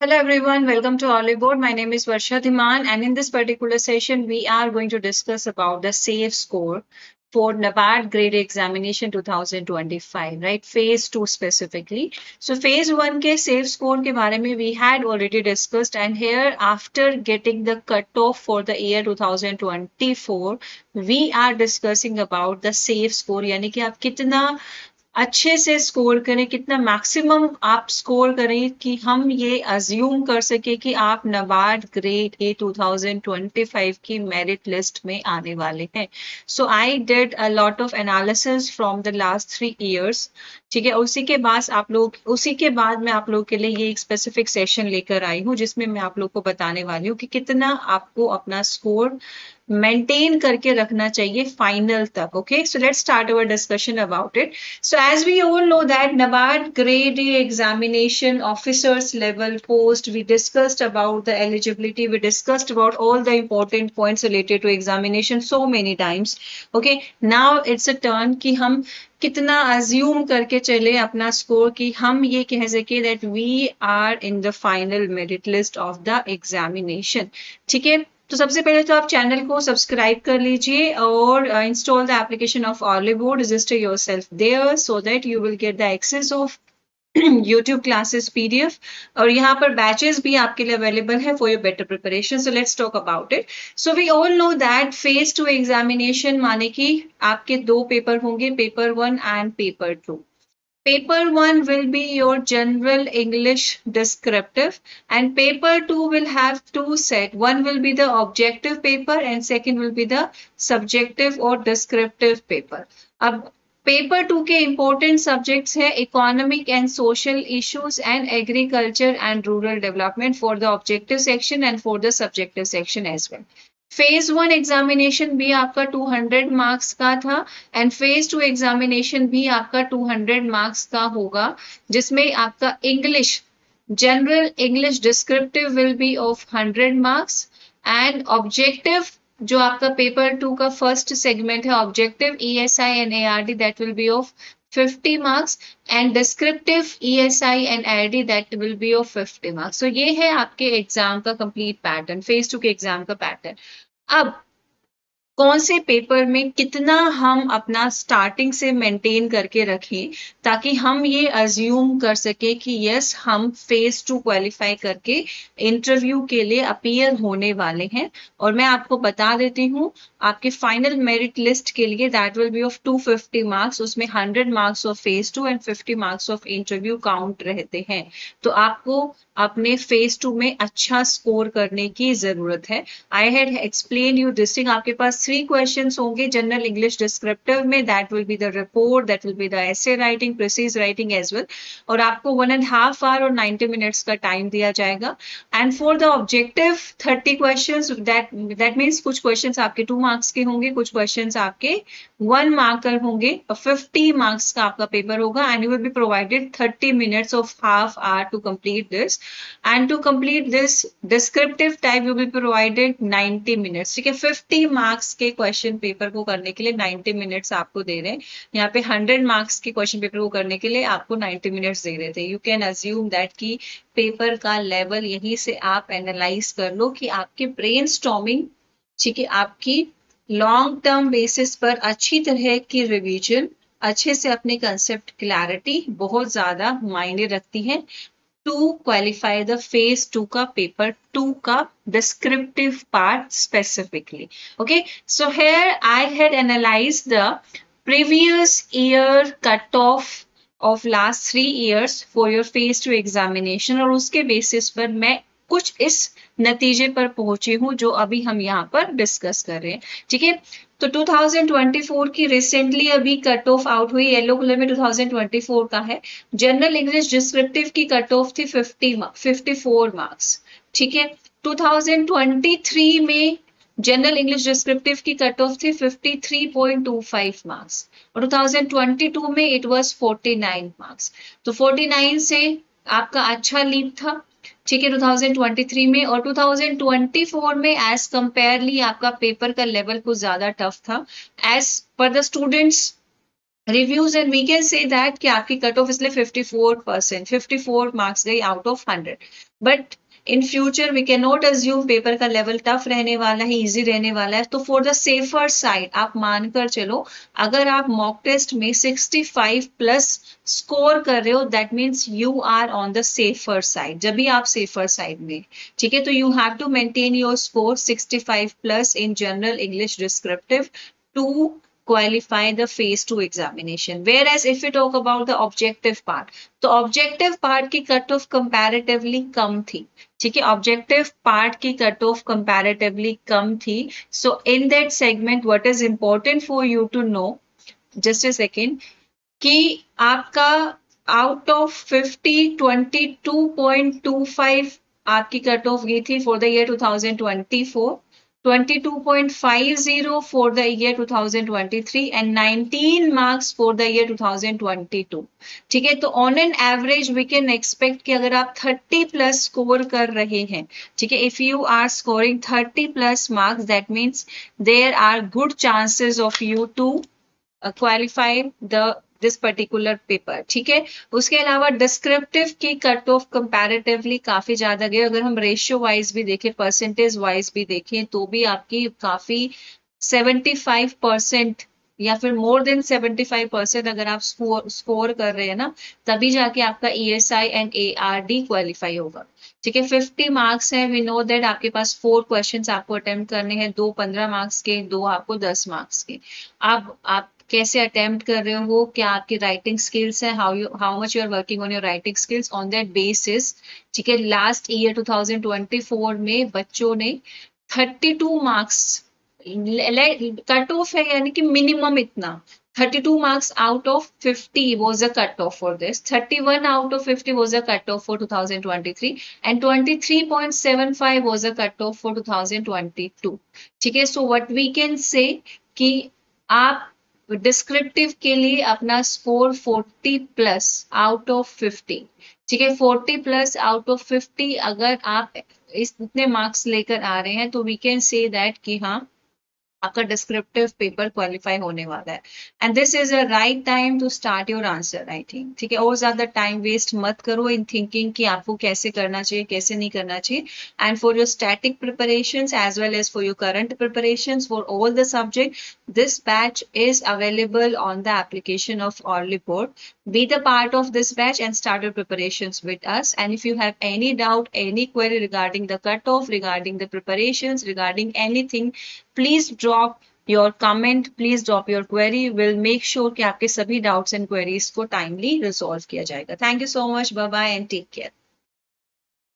Hello everyone, welcome to Olive Board. My name is Varsha Dhiman, and in this particular session, we are going to discuss about the SAFE score for NABARD grade examination 2025, right? Phase 2 specifically. So phase 1 के SAFE score के बारे में we had already discussed, and here after getting the cutoff for the year 2024, we are discussing about the SAFE score, यानी कि आप कितना अच्छे से स्कोर करें, कितना मैक्सिमम आप स्कोर करें कि हम ये अज्यूम कर सके कि आप नबार्ड ग्रेड ए 2025 की मेरिट लिस्ट में आने वाले हैं. So I did a lot of analysis from the last 3 years. ठीक है, उसी के बाद मैं आप लोग के लिए ये एक स्पेसिफिक सेशन लेकर आई हूँ जिसमें मैं आप लोग को बताने वाली हूँ कि कितना आपको अपना स्कोर मेंटेन करके रखना चाहिए फाइनल तक. Okay, so let's start our discussion about it. So as we all know that NABARD grade A examination officers level post, we discussed about the eligibility, we discussed about all the important points related to examination so many times. Okay, now it's a turn कि हम कितना assume करके चले अपना score कि हम ये कह सके that we are in the final merit list of the examination. ठीक है, तो सबसे पहले तो आप चैनल को सब्सक्राइब कर लीजिए और install the application of Olive Board, register yourself there so that you will get the access of YouTube classes PDF. और यहाँ पर बैचेस भी आपके लिए अवेलेबल है for your better preparation. So let's talk about it. So we all know that phase 2 examination माने कि आपके 2 पेपर होंगे, paper 1 and paper 2. Paper 1 will be your general English descriptive, and paper 2 will have two set. One will be the objective paper and second will be the subjective or descriptive paper. अब paper 2 के important subjects है economic and social issues and agriculture and rural development for the objective section and for the subjective section as well. Phase 1 examination भी आपका 200 marks का था and phase 2 examination भी आपका 200 marks का होगा, जिसमें आपका English general English descriptive will be of 100 marks and objective जो आपका पेपर 2 का फर्स्ट सेगमेंट है objective ESI and ARD that will B of 50 marks and descriptive ESI and ARD that will B of 50 marks. तो ये है आपके exam का complete pattern, phase 2 के एग्जाम का पैटर्न. अब कौन से पेपर में कितना हम अपना स्टार्टिंग से मेंटेन करके रखें ताकि हम ये अज्यूम कर सके कि यस हम फेज 2 क्वालिफाई करके इंटरव्यू के लिए अपीयर होने वाले हैं. और मैं आपको बता देती हूँ आपके फाइनल मेरिट लिस्ट के लिए that will B of 250 marks. उसमें 100 marks of phase 2 and 50 marks of interview count रहते हैं. तो आपको अपने फेज 2 में अच्छा स्कोर करने की जरूरत है. I had explain you this thing. आपके पास 3 क्वेश्चंस होंगे जनरल इंग्लिश डिस्क्रिप्टिव में, that will be the report, that will be the essay writing, precise writing as well. और आपको 1.5 आवर और 90 मिनट्स का टाइम दिया जाएगा. And for the objective 30 questions, that means कुछ क्वेश्चंस आपके 2 मार्क्स के होंगे, कुछ क्वेश्चंस आपके 1 मार्कर होंगे. 50 मार्क्स का आपका पेपर होगा and you will be provided 30 minutes of half hour to complete this. And to complete this descriptive type you will be provided 90 minutes. ठीक है, 50 मार्क्स के क्वेश्चन पेपर को करने के लिए 90 मिनट्स आपको दे रहे हैं. यहाँ पे 100 मार्क्स के क्वेश्चन पेपर को करने के लिए आपको 90 मिनट्स दे रहे थे. यू कैन अज्यूम दैट कि पेपर का लेवल यहीं से आप एनालाइज कर लो कि आपके ब्रेन स्टॉर्मिंग, ठीक है, आपकी लॉन्ग टर्म बेसिस पर अच्छी तरह की रिवीजन, अच्छे से अपने कंसेप्ट क्लैरिटी बहुत ज्यादा मायने रखती है to qualify the phase 2 का paper 2 का descriptive part specifically. Okay, so here I had analyzed the previous year cutoff of last 3 years for your phase 2 examination और उसके basis पर मैं कुछ इस नतीजे पर पहुंची हूं जो अभी हम यहाँ पर डिस्कस कर रहे हैं. ठीक है, तो 2024 की रिसेंटली अभी कट ऑफ आउट हुई, येलो कलर में 2024 का है. जनरल इंग्लिश डिस्क्रिप्टिव की कट ऑफ थी 54 मार्क्स. ठीक है, 2023 में जनरल इंग्लिश डिस्क्रिप्टिव की कट ऑफ थी 53.25 मार्क्स और 2022 में इट वाज 49 मार्क्स. तो 49 से आपका अच्छा लीप था, ठीक है, 2023 में. और 2024 में एज कंपेयरली आपका पेपर का लेवल कुछ ज्यादा टफ था as per the students reviews and we can say that कि आपकी कट ऑफ इसलिए 54%, 54 मार्क्स गई out of 100. But in future we can not assume paper का लेवल टफ रहने वाला है, इजी रहने वाला है. तो फॉर द सेफर साइड आप मानकर चलो, अगर आप मॉक टेस्ट में 65 प्लस स्कोर कर रहे हो, that means you are on the safer side. जब भी आप सेफर साइड में, ठीक है, तो you have to maintain your score 65 plus in general English descriptive to qualify the phase 2 examination. Whereas if we talk about the objective part, तो objective part की cut off comparatively कम थी. ठीक है, objective part की cut off comparatively कम थी. So in that segment what is important for you to know, just a second, कि आपका out of 50 22.25 आपकी कट ऑफ गई थी for the year 2024, 22.50 for the year 2023 and 19 marks for the year 2022. ठीक है, तो on an average we can expect कि अगर आप 30 प्लस स्कोर कर रहे हैं, ठीक है, if you are scoring 30 plus marks, that means there are good chances of you to qualify the this particular paper. ठीक है, उसके अलावा डिस्क्रिप्टिव की कट ऑफ कंपैरेटिवली काफी ज्यादा गई. अगर हम रेशियो वाइज भी देखें, परसेंटेज वाइज भी देखें, तो भी आपकी काफी 75% या फिर मोर देन 75% अगर आप स्कोर कर रहे हैं ना, तभी जाके आपका ESI एंड ARD क्वालिफाई होगा. ठीक है, 50 मार्क्स है, वी नो दैट आपके पास 4 क्वेश्चंस आपको अटेम्प्ट करने हैं, 2 15 मार्क्स के, 2 आपको 10 मार्क्स के. आप कैसे अटेम्प्ट कर रहे हो, क्या आपकी राइटिंग स्किल्स है, how much you are working on your writing skills, on that basis. ठीक है, लास्ट ईयर 2024 में बच्चों ने 32 मार्क्स कट ऑफ है, यानी कि मिनिमम इतना 32 marks out of 50 was a cutoff for this. 31 out of 50 was a cutoff for 2023 and 23.75 was a cutoff for 2022. ठीक है, so what we can say कि आप डिस्क्रिप्टिव के लिए अपना स्कोर 40 प्लस आउट ऑफ 50. ठीक है, 40 प्लस आउट ऑफ 50 अगर आप इतने मार्क्स लेकर आ रहे हैं, तो वी कैन से दैट कि हाँ, आपका डिस्क्रिप्टिव पेपर क्वालिफाई होने वाला है. And this is a right time to start your answer, I think. ठीक है, और ज्यादा टाइम वेस्ट मत करो इन थिंकिंग कि आपको कैसे करना चाहिए, कैसे नहीं करना चाहिए. And for your static preparations as well as for your current preparations for all the subject, this batch is available on the application of Orly board. Be the part of this batch and start your preparations with us. And if you have any doubt, any query regarding the cutoff, regarding the preparations, regarding anything, please drop your comment, please drop your query. We'll make sure कि आपके सभी doubts and queries को timely resolve किया जाएगा. Thank you so much. Bye bye and take care.